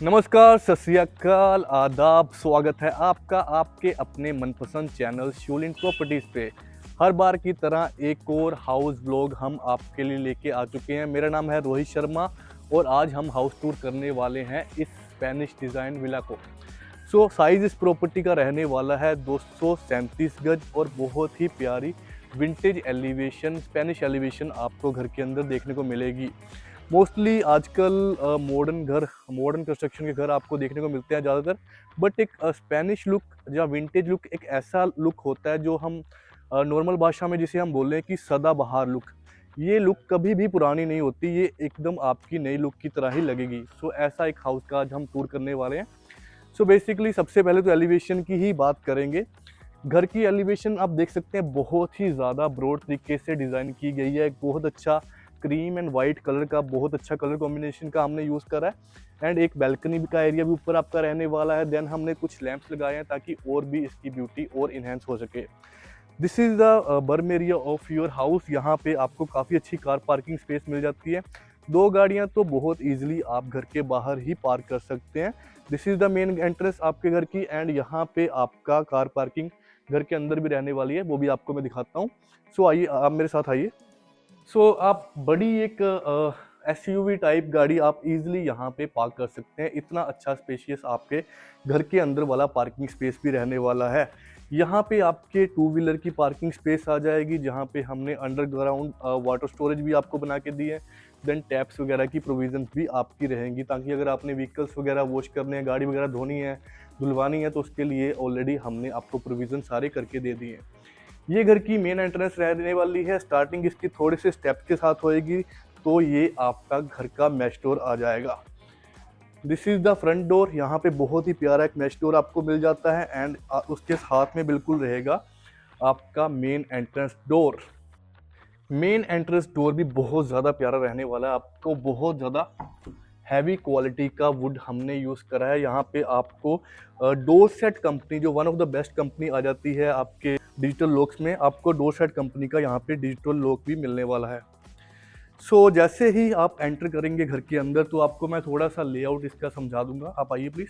नमस्कार, सत श्री अकाल, आदाब। स्वागत है आपका आपके अपने मनपसंद चैनल शूलिन प्रॉपर्टीज़ पे। हर बार की तरह एक और हाउस व्लॉग हम आपके लिए लेके आ चुके हैं। मेरा नाम है रोहित शर्मा और आज हम हाउस टूर करने वाले हैं इस स्पेनिश डिज़ाइन विला को। साइज़ इस प्रॉपर्टी का रहने वाला है 237 गज और बहुत ही प्यारी विंटेज एलिवेशन, स्पेनिश एलिवेशन आपको घर के अंदर देखने को मिलेगी। मोस्टली आजकल मॉडर्न कंस्ट्रक्शन के घर आपको देखने को मिलते हैं ज़्यादातर, बट एक स्पेनिश लुक या विंटेज लुक एक ऐसा लुक होता है जो हम नॉर्मल भाषा में जिसे हम बोलें कि सदाबहार लुक। ये लुक कभी भी पुरानी नहीं होती, ये एकदम आपकी नई लुक की तरह ही लगेगी। ऐसा एक हाउस का आज हम टूर करने वाले हैं। बेसिकली सबसे पहले तो एलिवेशन की ही बात करेंगे। घर की एलिवेशन आप देख सकते हैं बहुत ही ज़्यादा ब्रॉड तरीके से डिज़ाइन की गई है। एक बहुत अच्छा क्रीम एंड वाइट कलर का बहुत अच्छा कलर कॉम्बिनेशन का हमने यूज़ करा है एंड एक बैल्कनी का एरिया भी ऊपर आपका रहने वाला है। देन हमने कुछ लैंप्स लगाए हैं ताकि और भी इसकी ब्यूटी और इन्हेंस हो सके। दिस इज़ द बर्म एरिया ऑफ योर हाउस। यहाँ पे आपको काफ़ी अच्छी कार पार्किंग स्पेस मिल जाती है। 2 गाड़ियाँ तो बहुत ईजिली आप घर के बाहर ही पार्क कर सकते हैं। This is the main entrance आपके घर की एंड यहाँ पे आपका कार पार्किंग घर के अंदर भी रहने वाली है, वो भी आपको मैं दिखाता हूँ। आइए आप मेरे साथ आइए। आप बड़ी एक एसयूवी टाइप गाड़ी आप इजीली यहाँ पे पार्क कर सकते हैं। इतना अच्छा स्पेशियस आपके घर के अंदर वाला पार्किंग स्पेस भी रहने वाला है। यहाँ पे आपके 2 व्हीलर की पार्किंग स्पेस आ जाएगी, जहाँ पे हमने अंडरग्राउंड वाटर स्टोरेज भी आपको बना के दी है। देन टैप्स वगैरह की प्रोविजंस भी आपकी रहेंगी, ताकि अगर आपने व्हीकल्स वगैरह वॉश करने हैं, गाड़ी वगैरह धोनी है, धुलवानी है, तो उसके लिए ऑलरेडी हमने आपको प्रोविज़न सारे करके दे दिए हैं। ये घर की मेन एंट्रेंस रहने वाली है। स्टार्टिंग इसकी थोड़े से स्टेप्स के साथ होएगी, तो ये आपका घर का मैश डोर आ जाएगा। This is the front door. यहाँ पे बहुत ही प्यारा एक मैश डोर आपको मिल जाता है एंड उसके साथ में बिल्कुल रहेगा आपका main entrance door. Main entrance door भी बहुत ज़्यादा प्यारा रहने वाला है। आपको बहुत ज़्यादा हैवी क्वालिटी का वुड हमने यूज़ करा है। यहाँ पे आपको डोर सेट कंपनी, जो one of the best company आ जाती है आपके डिजिटल लॉक्स में, आपको डोर सेट कंपनी का यहाँ पे डिजिटल लॉक भी मिलने वाला है। जैसे ही आप एंटर करेंगे घर के अंदर, तो आपको मैं थोड़ा सा लेआउट इसका समझा दूंगा। आप आइए प्लीज़।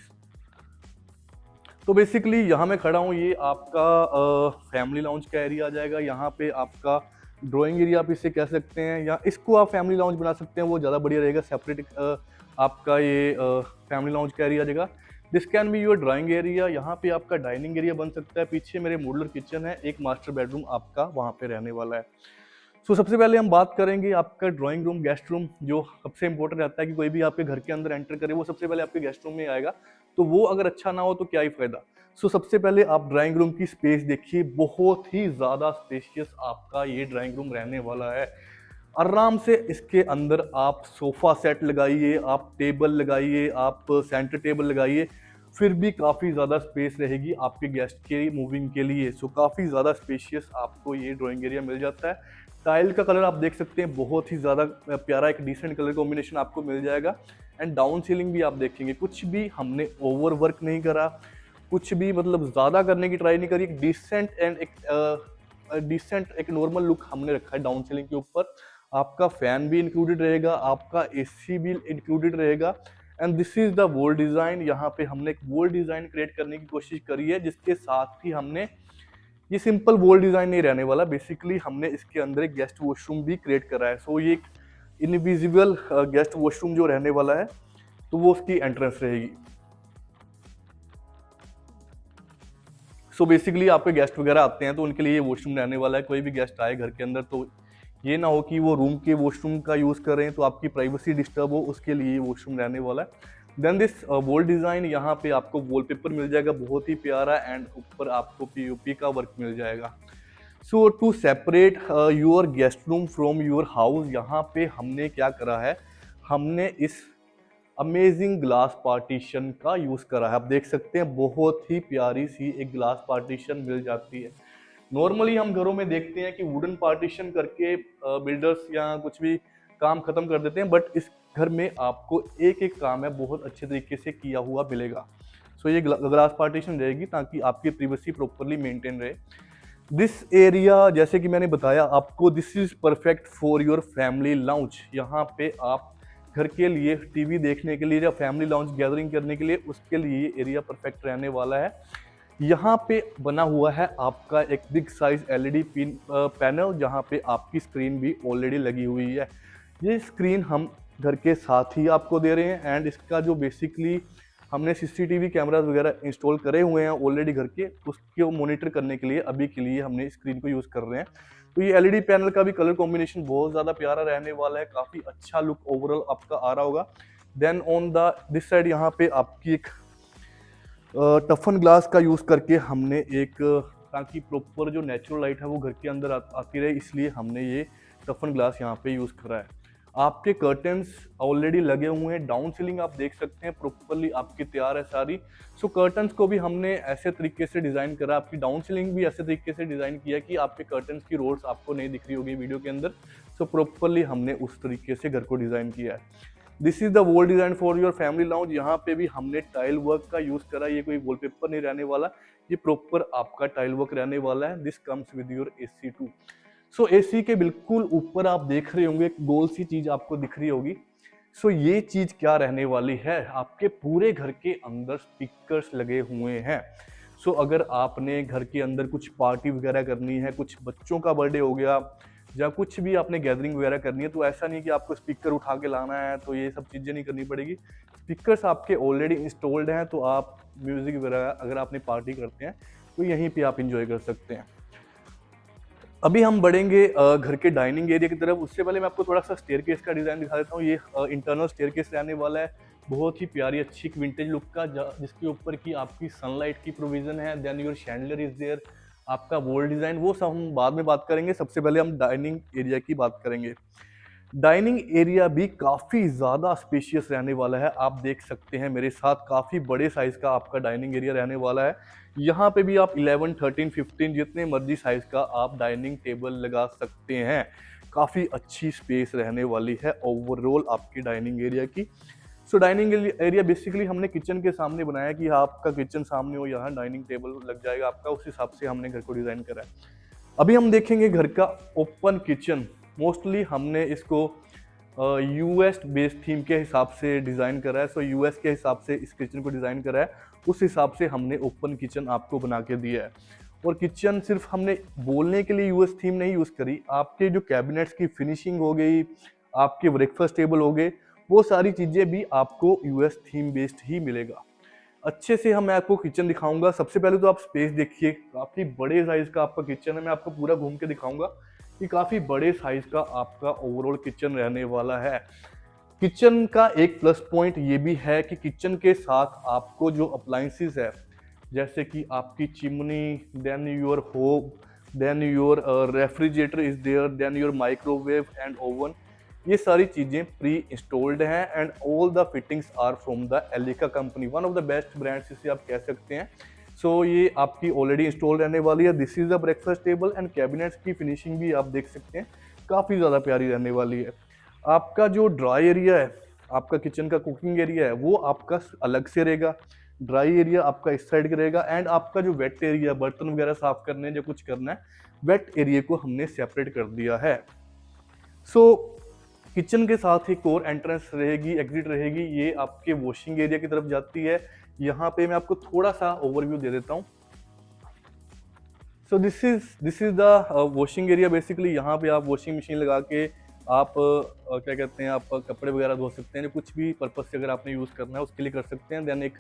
बेसिकली यहाँ मैं खड़ा हूँ, ये आपका फैमिली लाउंज का एरिया आ जाएगा। यहाँ पे आपका ड्राइंग एरिया आप इसे कह सकते हैं, या इसको आप फैमिली लाउंज बना सकते हैं, वो ज़्यादा बढ़िया रहेगा। सेपरेट आपका ये फैमिली लाउंज का एरिया आ जाएगा। This can be your drawing area. यहाँ पे आपका डाइनिंग एरिया बन सकता है। पीछे मेरे मॉड्यूलर किचन है, एक मास्टर बेडरूम आपका वहाँ पे रहने वाला है। सबसे पहले हम बात करेंगे आपका ड्राइंग रूम, गेस्ट रूम, जो सबसे इंपॉर्टेंट रहता है कि कोई भी आपके घर के अंदर एंटर करे वो सबसे पहले आपके गेस्ट रूम में आएगा। तो वो अगर अच्छा ना हो तो क्या ही फायदा। सबसे पहले आप ड्राइंग रूम की स्पेस देखिए, बहुत ही ज़्यादा स्पेशियस आपका ये ड्राइंग रूम रहने वाला है। आराम से इसके अंदर आप सोफ़ा सेट लगाइए, आप टेबल लगाइए, आप सेंटर टेबल लगाइए, फिर भी काफ़ी ज़्यादा स्पेस रहेगी आपके गेस्ट के मूविंग के लिए। काफ़ी ज़्यादा स्पेशियस आपको ये ड्राइंग एरिया मिल जाता है। टाइल का कलर आप देख सकते हैं, बहुत ही ज़्यादा प्यारा एक डिसेंट कलर कॉम्बिनेशन आपको मिल जाएगा। एंड डाउन सीलिंग भी आप देखेंगे, कुछ भी हमने ओवर वर्क नहीं करा, कुछ भी मतलब ज़्यादा करने की ट्राई नहीं करी। एक डिसेंट एक नॉर्मल लुक हमने रखा है डाउन सीलिंग के ऊपर। आपका फैन भी इंक्लूडेड रहेगा, आपका एसी भी इंक्लूडेड रहेगा। And this is the wall design. यहाँ पे हमने एक वॉल डिज़ाइन क्रिएट करने की कोशिश करी है, जिसके साथ ही हमने ये सिंपल वॉल डिज़ाइन नहीं रहने वाला। बेसिकली हमने इसके अंदर एक गेस्ट वॉशरूम भी क्रिएट करा है। ये एक इनविजिबल गेस्ट वॉशरूम जो रहने वाला है, तो वो उसकी एंट्रेंस रहेगी। बेसिकली आपके गेस्ट वगैरह आते हैं तो उनके लिए ये वॉशरूम रहने वाला है। कोई भी गेस्ट आए घर के अंदर तो ये ना हो कि वो रूम के वॉशरूम का यूज़ कर रहे हैं तो आपकी प्राइवेसी डिस्टर्ब हो, उसके लिए ये वॉशरूम रहने वाला है। देन दिस वॉल डिज़ाइन, यहाँ पे आपको वॉलपेपर मिल जाएगा बहुत ही प्यारा एंड ऊपर आपको पीओपी का वर्क मिल जाएगा। To separate your guest room from your house, यहाँ पे हमने क्या करा है, हमने इस अमेजिंग ग्लास पार्टीशन का यूज़ करा है। आप देख सकते हैं बहुत ही प्यारी सी एक ग्लास पार्टीशन मिल जाती है। नॉर्मली हम घरों में देखते हैं कि वुडन पार्टीशन करके बिल्डर्स या कुछ भी काम खत्म कर देते हैं, बट इस घर में आपको एक एक काम है बहुत अच्छे तरीके से किया हुआ मिलेगा। ये ग्लास पार्टीशन रहेगी ताकि आपकी प्रिवेसी प्रॉपरली मेंटेन रहे। दिस एरिया, जैसे कि मैंने बताया आपको, this is perfect for your family lounge. यहाँ पे आप घर के लिए टीवी देखने के लिए या फैमिली लाउंज गैदरिंग करने के लिए, उसके लिए ये एरिया परफेक्ट रहने वाला है। यहाँ पे बना हुआ है आपका एक बिग साइज एलईडी पैनल, जहाँ पे आपकी स्क्रीन भी ऑलरेडी लगी हुई है। ये स्क्रीन हम घर के साथ ही आपको दे रहे हैं एंड इसका जो बेसिकली हमने सीसीटीवी कैमरास वगैरह इंस्टॉल करे हुए हैं ऑलरेडी घर के, उसको मॉनिटर करने के लिए अभी के लिए हमने स्क्रीन को यूज़ कर रहे हैं। तो ये एलईडी पैनल का भी कलर कॉम्बिनेशन बहुत ज़्यादा प्यारा रहने वाला है, काफ़ी अच्छा लुक ओवरऑल आपका आ रहा होगा। Then on the this side यहाँ पे आपकी एक टफन ग्लास का यूज़ करके हमने एक, ताकि प्रॉपर जो नेचुरल लाइट है वो घर के अंदर आती रहे, इसलिए हमने ये टफन ग्लास यहाँ पे यूज़ करा है। आपके कर्टन्स ऑलरेडी लगे हुए हैं, डाउन सीलिंग आप देख सकते हैं प्रॉपरली आपकी तैयार है सारी। सो कर्टन्स को भी हमने ऐसे तरीके से डिज़ाइन करा, आपकी डाउन सीलिंग भी ऐसे तरीके से डिज़ाइन किया कि आपके कर्टन्स की रोड्स आपको नहीं दिख रही होगी वीडियो के अंदर। सो प्रॉपरली हमने उस तरीके से घर को डिज़ाइन किया है। This is the wall design for your family lounge. यहाँ पे भी हमने टाइल वर्क का यूज करा, ये कोई वॉलपेपर नहीं रहने वाला, ये प्रॉपर आपका टाइल वर्क रहने वाला है। This comes with your AC too. So AC के बिल्कुल ऊपर आप देख रहे होंगे एक गोल सी चीज आपको दिख रही होगी। सो ये चीज क्या रहने वाली है, आपके पूरे घर के अंदर स्पीकर्स लगे हुए हैं। सो अगर आपने घर के अंदर कुछ पार्टी वगैरह करनी है, कुछ बच्चों का बर्थडे हो गया या कुछ भी आपने गैदरिंग वगैरह करनी है, तो ऐसा नहीं कि आपको स्पीकर उठा के लाना है, तो ये सब चीज़ें नहीं करनी पड़ेगी। स्पीकर्स आपके ऑलरेडी इंस्टॉल्ड हैं, तो आप म्यूज़िक वगैरह अगर आपने पार्टी करते हैं तो यहीं पे आप इंजॉय कर सकते हैं। अभी हम बढ़ेंगे घर के डाइनिंग एरिया की तरफ। उससे पहले मैं आपको थोड़ा सा स्टेयरकेस का डिज़ाइन दिखा देता हूँ। ये इंटरनल स्टेयरकेस रहने वाला है, बहुत ही प्यारी अच्छी विंटेज लुक का, जिसके ऊपर की आपकी सनलाइट की प्रोविज़न है। Then your chandelier is there, आपका वॉल डिज़ाइन, वो सब हम बाद में बात करेंगे। सबसे पहले हम डाइनिंग एरिया की बात करेंगे। डाइनिंग एरिया भी काफ़ी ज़्यादा स्पेशियस रहने वाला है। आप देख सकते हैं मेरे साथ, काफ़ी बड़े साइज़ का आपका डाइनिंग एरिया रहने वाला है। यहाँ पे भी आप 11, 13, 15 जितने मर्जी साइज़ का आप डाइनिंग टेबल लगा सकते हैं। काफ़ी अच्छी स्पेस रहने वाली है ओवरऑल आपकी डाइनिंग एरिया की। सो डाइनिंग एरिया बेसिकली हमने किचन के सामने बनाया कि आपका किचन सामने हो, यहाँ डाइनिंग टेबल लग जाएगा आपका, उस हिसाब से हमने घर को डिज़ाइन करा है। अभी हम देखेंगे घर का ओपन किचन। मोस्टली हमने इसको यूएस बेस्ड थीम के हिसाब से डिज़ाइन करा है। सो यूएस के हिसाब से इस किचन को डिज़ाइन करा है, उस हिसाब से हमने ओपन किचन आपको बना के दिया है। और किचन सिर्फ हमने बोलने के लिए यूएस थीम नहीं यूज़ करी, आपके जो कैबिनेट्स की फिनिशिंग हो गई, आपके ब्रेकफास्ट टेबल हो गए, वो सारी चीज़ें भी आपको यूएस थीम बेस्ड ही मिलेगा। अच्छे से मैं आपको किचन दिखाऊंगा। सबसे पहले तो आप स्पेस देखिए, काफ़ी बड़े साइज़ का आपका किचन है। मैं आपको पूरा घूम के दिखाऊंगा कि काफ़ी बड़े साइज़ का आपका ओवरऑल किचन रहने वाला है। किचन का एक प्लस पॉइंट ये भी है कि किचन के साथ आपको जो अप्लायंसेस है, जैसे कि आपकी chimney, then your hob, then your refrigerator is there, then your microwave and oven, ये सारी चीज़ें प्री इंस्टॉल्ड हैं and all the fittings are from the Elica company, one of the best brands इसे आप कह सकते हैं। सो ये आपकी ऑलरेडी इंस्टॉल रहने वाली है। This is the breakfast table and cabinets की फिनिशिंग भी आप देख सकते हैं, काफ़ी ज़्यादा प्यारी रहने वाली है। आपका जो ड्राई एरिया है, आपका किचन का कुकिंग एरिया है, वो आपका अलग से रहेगा। ड्राई एरिया आपका इस साइड का रहेगा एंड आपका जो वेट एरिया, बर्तन वगैरह साफ करने जो कुछ करना है, वेट एरिया को हमने सेपरेट कर दिया है। सो किचन के साथ एक और एंट्रेंस रहेगी, एग्जिट रहेगी, ये आपके वॉशिंग एरिया की तरफ जाती है। यहाँ पे मैं आपको थोड़ा सा ओवरव्यू दे देता हूँ। So this is the washing area. Basically यहाँ पे आप वॉशिंग मशीन लगा के आप क्या कहते हैं, आप कपड़े वगैरह धो सकते हैं, कुछ भी पर्पज से अगर आपने यूज़ करना है उसके लिए कर सकते हैं। देन एक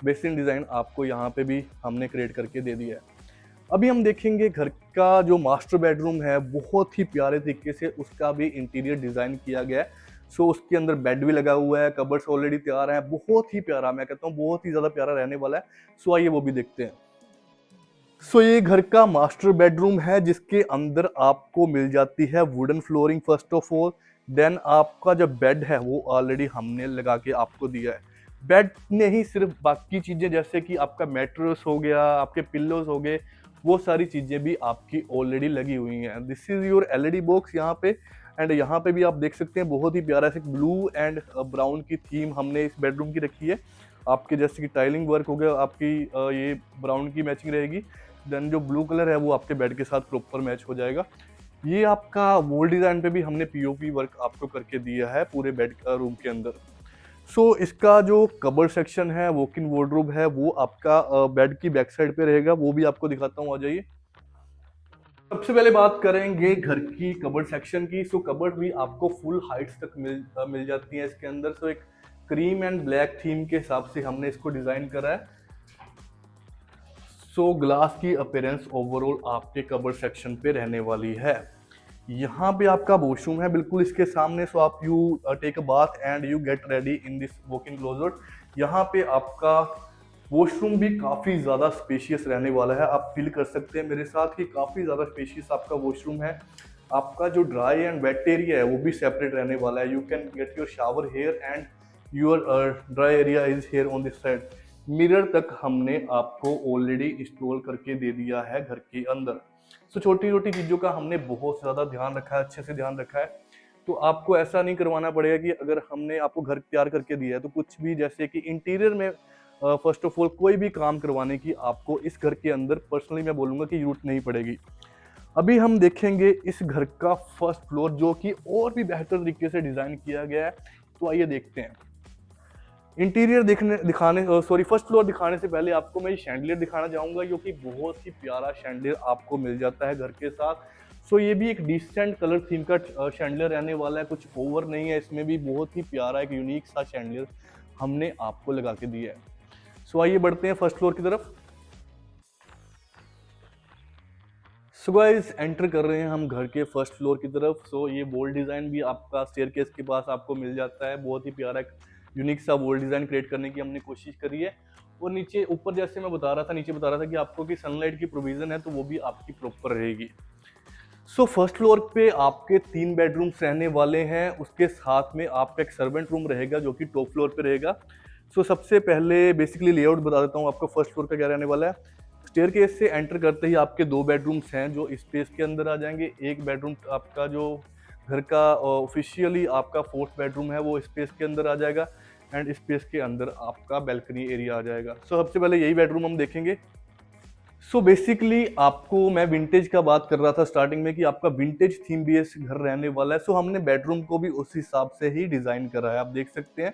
बेसिन डिज़ाइन आपको यहाँ पे भी हमने क्रिएट करके दे दिया है। अभी हम देखेंगे घर का जो मास्टर बेडरूम है, बहुत ही प्यारे तरीके से उसका भी इंटीरियर डिज़ाइन किया गया है। सो उसके अंदर बेड भी लगा हुआ है, कबर्ड्स ऑलरेडी तैयार हैं, बहुत ही प्यारा, मैं कहता हूँ बहुत ही ज़्यादा प्यारा रहने वाला है। सो आइए वो भी देखते हैं। सो ये घर का मास्टर बेडरूम है, जिसके अंदर आपको मिल जाती है wooden flooring first of all. Then आपका जो बेड है वो ऑलरेडी हमने लगा के आपको दिया है। बेड में ही सिर्फ बाकी चीज़ें जैसे कि आपका मैट्रेस हो गया, आपके पिल्लोज हो गए, वो सारी चीज़ें भी आपकी ऑलरेडी लगी हुई हैं। This is your LED box यहाँ पे, एंड यहाँ पे भी आप देख सकते हैं बहुत ही प्यारा से ब्लू एंड ब्राउन की थीम हमने इस बेडरूम की रखी है। आपके जैसे कि टाइलिंग वर्क हो गया, आपकी ये ब्राउन की मैचिंग रहेगी, देन जो ब्लू कलर है वो आपके बेड के साथ प्रॉपर मैच हो जाएगा। ये आपका वॉल डिजाइन पे भी हमने पीओपी वर्क आपको करके दिया है पूरे बेड रूम के अंदर। सो इसका जो कबर्ड सेक्शन है, वॉक इन वार्डरोब है, वो आपका बेड की बैक साइड पे रहेगा, वो भी आपको दिखाता हूँ, आ जाइए। सबसे पहले बात करेंगे घर की कबर्ड सेक्शन की। सो कबर्ड भी आपको फुल हाइट्स तक मिल जाती है इसके अंदर। सो एक क्रीम एंड ब्लैक थीम के हिसाब से हमने इसको डिजाइन करा है। सो ग्लास की अपीयरेंस ओवरऑल आपके कबर्ड सेक्शन पे रहने वाली है। यहाँ पे आपका वॉशरूम है बिल्कुल इसके सामने। सो आप you take a bath and you get ready in this walk in closet. यहाँ पे आपका वॉशरूम भी काफ़ी ज़्यादा स्पेशियस रहने वाला है। आप फील कर सकते हैं मेरे साथ कि काफ़ी ज़्यादा स्पेशियस आपका वॉशरूम है। आपका जो ड्राई एंड वेट एरिया है वो भी सेपरेट रहने वाला है। You can get your shower here and your dry area is here on this side. Mirror तक हमने आपको ऑलरेडी इंस्टॉल करके दे दिया है घर के अंदर। सो छोटी छोटी चीज़ों का हमने बहुत ज़्यादा ध्यान रखा है, अच्छे से ध्यान रखा है। तो आपको ऐसा नहीं करवाना पड़ेगा कि अगर हमने आपको घर तैयार करके दिया है तो कुछ भी, जैसे कि इंटीरियर में फर्स्ट ऑफ ऑल कोई भी काम करवाने की आपको इस घर के अंदर पर्सनली मैं बोलूँगा कि जरूरत नहीं पड़ेगी। अभी हम देखेंगे इस घर का फर्स्ट फ्लोर, जो कि और भी बेहतर तरीके से डिज़ाइन किया गया है। तो आइए देखते हैं। इंटीरियर फर्स्ट फ्लोर दिखाने से पहले आपको मैं शैंडलियर दिखाना चाहूँगा, जो कि बहुत ही प्यारा शैंडलियर आपको मिल जाता है घर के साथ। सो ये भी एक डिसेंट कलर थीम का शैंडलियर रहने वाला है, कुछ ओवर नहीं है, इसमें भी बहुत ही प्यारा एक यूनिक सा शैंडलियर हमने आपको लगा के दिया है। सो आइए बढ़ते हैं फर्स्ट फ्लोर की तरफ। सो गाइस एंटर कर रहे हैं हम घर के फर्स्ट फ्लोर की तरफ। सो ये वॉल डिज़ाइन भी आपका स्टेयरकेस के पास आपको मिल जाता है। बहुत ही प्यारा यूनिक सा वॉल डिज़ाइन क्रिएट करने की हमने कोशिश करी है। और नीचे ऊपर जैसे मैं बता रहा था, नीचे बता रहा था कि आपको कि सनलाइट की प्रोविज़न है, तो वो भी आपकी प्रॉपर रहेगी। सो फर्स्ट फ्लोर पे आपके 3 बेडरूम्स रहने वाले हैं। उसके साथ में आपका एक सर्वेंट रूम रहेगा जो कि टॉप फ्लोर पे रहेगा। सो सबसे पहले बेसिकली लेआउट बता देता हूँ आपको फर्स्ट फ्लोर का क्या रहने वाला है। स्टेयरकेस से एंटर करते ही आपके 2 बेडरूम्स हैं जो स्पेस के अंदर आ जाएंगे। एक बेडरूम आपका जो घर का ऑफिशियली आपका 4th बेडरूम है वो स्पेस के अंदर आ जाएगा। एंड स्पेस के अंदर आपका बैल्कनी एरिया आ जाएगा। सो सबसे पहले यही बेडरूम हम देखेंगे। सो बेसिकली आपको मैं विंटेज का बात कर रहा था स्टार्टिंग में कि आपका विंटेज थीम बेस घर रहने वाला है। सो हमने बेडरूम को भी उस हिसाब से ही डिजाइन करा है। आप देख सकते हैं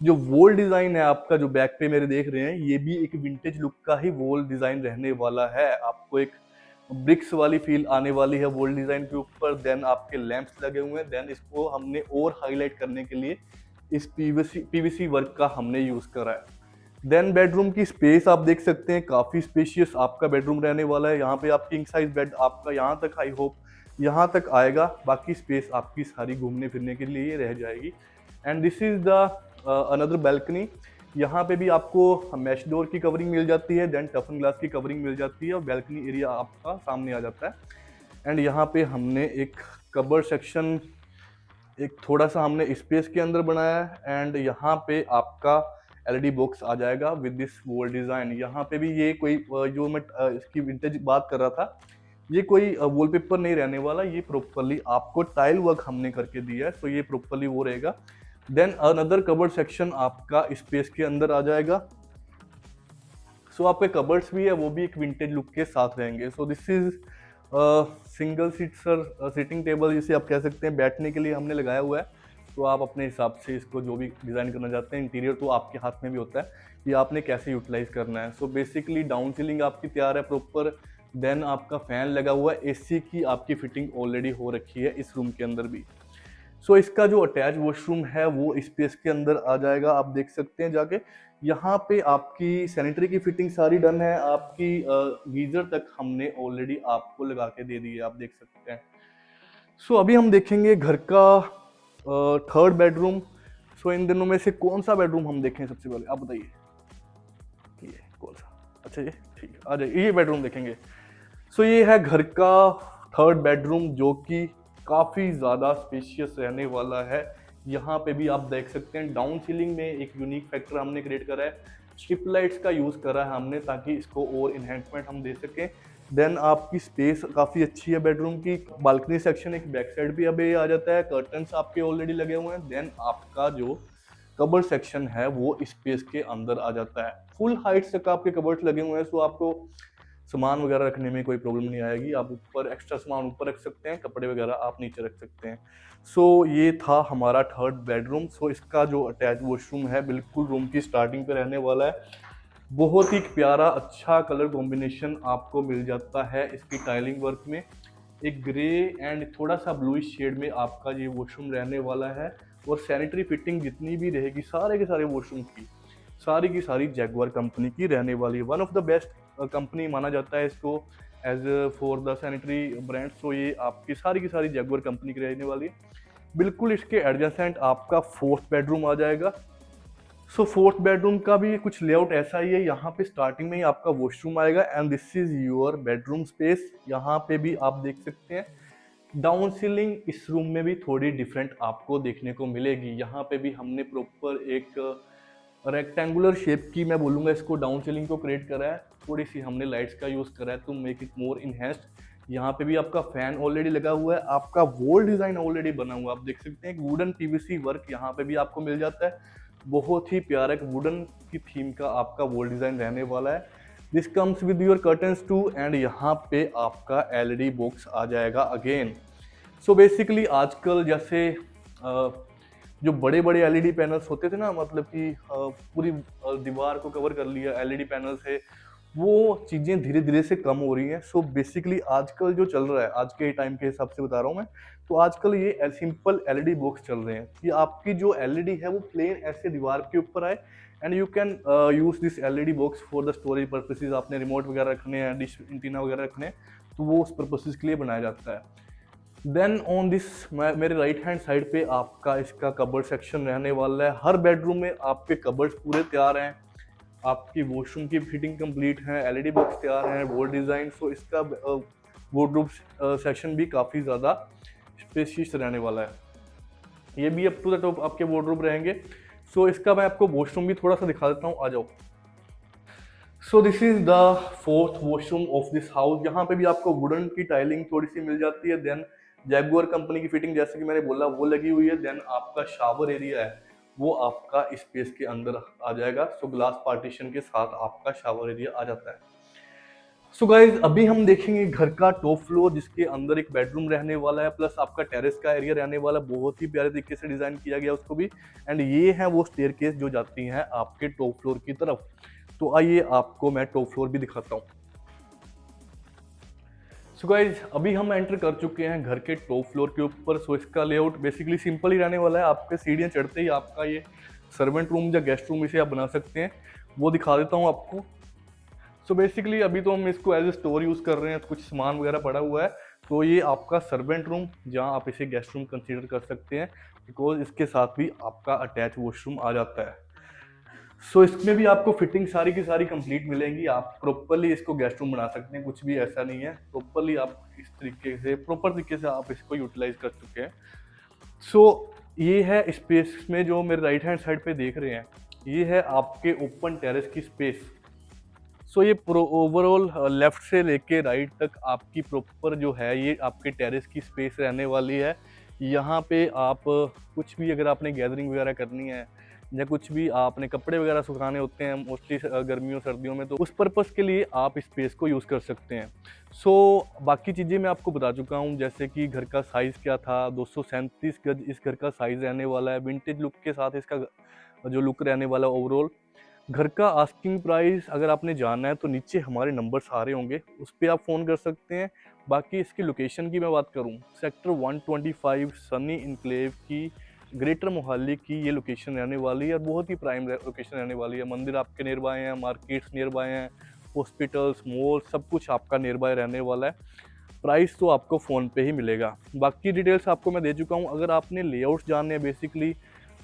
जो वॉल डिजाइन है आपका, जो बैक पे मेरे देख रहे हैं, ये भी एक विंटेज लुक का ही वॉल डिजाइन रहने वाला है। आपको एक ब्रिक्स वाली फील आने वाली है वॉल डिजाइन के ऊपर। देन आपके लैंप्स लगे हुए हैं। देन इसको हमने और हाईलाइट करने के लिए इस पीवीसी वर्क का हमने यूज करा है। देन बेडरूम की स्पेस आप देख सकते हैं, काफ़ी स्पेशियस आपका बेडरूम रहने वाला है। यहाँ पे आप किंग साइज बेड आपका यहाँ तक, आई होप यहाँ तक आएगा। बाकी स्पेस आपकी सारी घूमने फिरने के लिए रह जाएगी। And this is the another balcony. यहाँ पे भी आपको मैश डोर की कवरिंग मिल जाती है। देन टफन ग्लास की कवरिंग मिल जाती है और बैल्कनी एरिया आपका सामने आ जाता है। एंड यहाँ पे हमने एक कबर्ड सेक्शन, एक थोड़ा सा हमने स्पेस के अंदर बनाया है। एंड यहाँ पे आपका एलईडी बॉक्स आ जाएगा विद दिस वॉल डिजाइन। यहाँ पे भी ये कोई जो मैं इसकी विंटेज बात कर रहा था, ये कोई वॉलपेपर नहीं रहने वाला। ये प्रॉपरली आपको टाइल वर्क हमने करके दिया है। सो ये प्रॉपरली वो रहेगा। देन अनदर कबर्ड सेक्शन आपका स्पेस के अंदर आ जाएगा। सो आपके कबर्ड्स भी है, वो भी एक विंटेज लुक के साथ रहेंगे। So this is single seat sir sitting table, जिसे आप कह सकते हैं, बैठने के लिए हमने लगाया हुआ है। तो आप अपने हिसाब से इसको जो भी डिज़ाइन करना चाहते हैं, इंटीरियर तो आपके हाथ में भी होता है कि आपने कैसे यूटिलाइज करना है। सो बेसिकली डाउन सीलिंग आपकी तैयार है प्रॉपर। देन आपका फैन लगा हुआ है, एसी की आपकी फिटिंग ऑलरेडी हो रखी है इस रूम के अंदर भी। सो इसका जो अटैच वॉशरूम है वो स्पेस के अंदर आ जाएगा। आप देख सकते हैं जाके, यहाँ पे आपकी सैनिटरी की फिटिंग सारी डन है। आपकी गीजर तक हमने ऑलरेडी आपको लगा के दे दी है, आप देख सकते हैं। सो अभी हम देखेंगे घर का 3rd बेडरूम। सो इन दिनों में से कौन सा बेडरूम हम देखें सबसे पहले, आप बताइए। ये कौन सा? अच्छा ये ठीक है, आ जाइए, ये बेडरूम देखेंगे। सो ये है घर का 3rd बेडरूम, जो कि काफ़ी ज़्यादा स्पेशियस रहने वाला है। यहाँ पे भी आप देख सकते हैं डाउन सीलिंग में एक यूनिक फैक्टर हमने क्रिएट करा है। स्ट्रिप लाइट्स का यूज़ करा है हमने ताकि इसको और इन्हेंसमेंट हम दे सकें। देन आपकी स्पेस काफ़ी अच्छी है बेडरूम की। बालकनी सेक्शन एक बैक साइड भी अभी आ जाता है। कर्टन्स आपके ऑलरेडी लगे हुए हैं। देन आपका जो कबर्ड सेक्शन है वो स्पेस के अंदर आ जाता है। फुल हाइट तक आपके कबर्ड्स लगे हुए हैं। सो आपको सामान वगैरह रखने में कोई प्रॉब्लम नहीं आएगी। आप ऊपर एक्स्ट्रा सामान ऊपर रख सकते हैं, कपड़े वगैरह आप नीचे रख सकते हैं। सो ये था हमारा थर्ड बेडरूम। सो इसका जो अटैच वॉशरूम है बिल्कुल रूम की स्टार्टिंग पे रहने वाला है। बहुत ही प्यारा अच्छा कलर कॉम्बिनेशन आपको मिल जाता है इसकी टाइलिंग वर्क में। एक ग्रे एंड थोड़ा सा ब्लूइश शेड में आपका ये वॉशरूम रहने वाला है। और सैनिटरी फिटिंग जितनी भी रहेगी सारे के सारे वॉशरूम की सारी जैगुआर कंपनी की रहने वाली है। One of the best company माना जाता है इसको as for the sanitary brand. So ये आपकी सारी जैगुआर कंपनी की रहने वाली है। बिल्कुल इसके एडजेसेंट आपका फोर्थ बेडरूम आ जाएगा। सो फोर्थ बेडरूम का भी कुछ लेआउट ऐसा ही है। यहाँ पे स्टार्टिंग में ही आपका वॉशरूम आएगा and this is your bedroom space. यहाँ पे भी आप देख सकते हैं डाउन सीलिंग इस रूम में भी थोड़ी डिफरेंट आपको देखने को मिलेगी। यहाँ पे भी हमने प्रॉपर एक रेक्टेंगुलर शेप की, मैं बोलूँगा इसको, डाउन सीलिंग को क्रिएट करा है। थोड़ी सी हमने लाइट्स का यूज़ करा है to make it more enhanced. यहाँ पे भी आपका फैन ऑलरेडी लगा हुआ है, आपका वॉल डिज़ाइन ऑलरेडी बना हुआ है। आप देख सकते हैं एक वुडन पीवीसी वर्क यहाँ पे भी आपको मिल जाता है। बहुत ही प्यारा एक वुडन की थीम का आपका वॉल डिज़ाइन रहने वाला है। This comes with your curtains too and यहाँ पे आपका एलईडी बॉक्स आ जाएगा अगेन। सो बेसिकली आजकल जैसे जो बड़े बड़े एलईडी पैनल्स होते थे ना, मतलब कि पूरी दीवार को कवर कर लिया एलईडी पैनल से, वो चीज़ें धीरे धीरे से कम हो रही हैं। सो बेसिकली आजकल जो चल रहा है, आज के टाइम के हिसाब से बता रहा हूँ मैं, तो आजकल ये सिंपल एलईडी बॉक्स चल रहे हैं कि आपकी जो एलईडी है वो प्लेन ऐसे दीवार के ऊपर आए and you can use this LED box for the storage purposes. आपने रिमोट वगैरह रखने हैं, डिश एंटीना वगैरह रखने हैं, तो वो उस पर्पसेज के लिए बनाया जाता है। देन ऑन दिस मेरे राइट हैंड साइड पे आपका इसका कबर्ड सेक्शन रहने वाला है। हर बेडरूम में आपके कबर्ड्स पूरे तैयार हैं, आपकी वॉशरूम की फिटिंग कंप्लीट है, एलईडी बॉक्स तैयार है, वॉल डिज़ाइन। सो इसका वार्डरोब सेक्शन भी काफ़ी ज़्यादा स्पेशियस रहने वाला है। ये भी अप टू द टॉप आपके वार्डरोब रहेंगे। सो इसका मैं आपको वॉशरूम भी थोड़ा सा दिखा देता हूँ, आ जाओ। So this is the fourth washroom of this house. यहाँ पे भी आपको वुडन की टाइलिंग थोड़ी सी मिल जाती है। देन जैगुआर कंपनी की फिटिंग जैसे कि मैंने बोला वो लगी हुई है। देन आपका शावर एरिया है वो आपका स्पेस के अंदर आ जाएगा। सो ग्लास पार्टीशन के साथ आपका शावर एरिया आ जाता है। सो गाइज अभी हम देखेंगे घर का टॉप फ्लोर जिसके अंदर एक बेडरूम रहने वाला है प्लस आपका टेरेस का एरिया रहने वाला है। बहुत ही प्यारे तरीके से डिजाइन किया गया उसको भी। एंड ये है वो स्टेयरकेस जो जाती है आपके टॉप फ्लोर की तरफ। तो आइए आपको मैं टॉप फ्लोर भी दिखाता हूँ। सो गाइज अभी हम एंटर कर चुके हैं घर के टॉप फ्लोर के ऊपर। सो इसका लेआउट बेसिकली सिंपल ही रहने वाला है। आपके सीढ़ियाँ चढ़ते ही आपका ये सर्वेंट रूम या गेस्ट रूम इसे आप बना सकते हैं, वो दिखा देता हूँ आपको। सो बेसिकली अभी तो हम इसको एज ए स्टोर यूज़ कर रहे हैं, कुछ सामान वगैरह पड़ा हुआ है। तो ये आपका सर्वेंट रूम, जहाँ आप इसे गेस्ट रूम कंसीडर कर सकते हैं, बिकॉज इसके साथ भी आपका अटैच वॉशरूम आ जाता है। सो इसमें भी आपको फिटिंग सारी की सारी कंप्लीट मिलेंगी। आप प्रॉपरली इसको गेस्ट रूम बना सकते हैं, कुछ भी ऐसा नहीं है। प्रॉपरली आप इस तरीके से प्रॉपर तरीके से आप इसको यूटिलाइज कर चुके हैं। सो ये है स्पेस में जो मेरे राइट हैंड साइड पे देख रहे हैं, ये है आपके ओपन टेरेस की स्पेस। सो ये ओवरऑल लेफ्ट से लेके राइट तक आपकी प्रॉपर जो है ये आपके टेरेस की स्पेस रहने वाली है। यहाँ पे आप कुछ भी अगर आपने गैदरिंग वगैरह करनी है या कुछ भी आपने कपड़े वगैरह सुखाने होते हैं मोस्टली गर्मियों सर्दियों में, तो उस पर्पज़ के लिए आप स्पेस को यूज़ कर सकते हैं। सो बाकी चीज़ें मैं आपको बता चुका हूँ, जैसे कि घर का साइज़ क्या था, 237 गज इस घर का साइज़ रहने वाला है। विंटेज लुक के साथ इसका जो लुक रहने वाला ओवरऑल। घर का आस्किंग प्राइस अगर आपने जानना है तो नीचे हमारे नंबर्स आ रहे होंगे, उस पर आप फ़ोन कर सकते हैं। बाकी इसकी लोकेशन की मैं बात करूं, सेक्टर 125 सनी इनक्लेव की ग्रेटर मोहाली की ये लोकेशन रहने वाली है और बहुत ही प्राइम लोकेशन रहने वाली है। मंदिर आपके नियर बाय हैं, मार्केट्स नियर बाय हैं, हॉस्पिटल्स, मॉल, सब कुछ आपका नियर बाय रहने वाला है। प्राइस तो आपको फ़ोन पे ही मिलेगा। बाकी डिटेल्स आपको मैं दे चुका हूँ। अगर आपने लेआउट्स जानने हैं, बेसिकली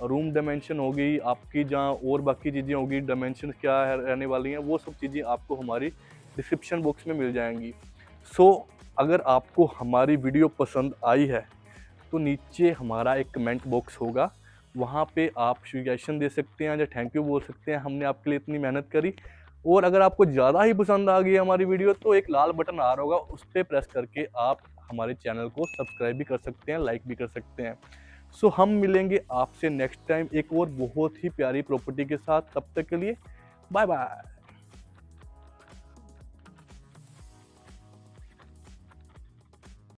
रूम डायमेंशन हो गई आपकी, जहाँ और बाकी चीज़ें होगी, डायमेंशन क्या है रहने वाली हैं, वो सब चीज़ें आपको हमारी डिस्क्रिप्शन बॉक्स में मिल जाएंगी। सो अगर आपको हमारी वीडियो पसंद आई है तो नीचे हमारा एक कमेंट बॉक्स होगा, वहाँ पे आप सजेशन दे सकते हैं या थैंक यू बोल सकते हैं, हमने आपके लिए इतनी मेहनत करी। और अगर आपको ज़्यादा ही पसंद आ गई हमारी वीडियो तो एक लाल बटन आ रहा होगा, उस पर प्रेस करके आप हमारे चैनल को सब्सक्राइब भी कर सकते हैं, लाइक भी कर सकते हैं। सो हम मिलेंगे आपसे नेक्स्ट टाइम एक और बहुत ही प्यारी प्रॉपर्टी के साथ। तब तक के लिए बाय बाय।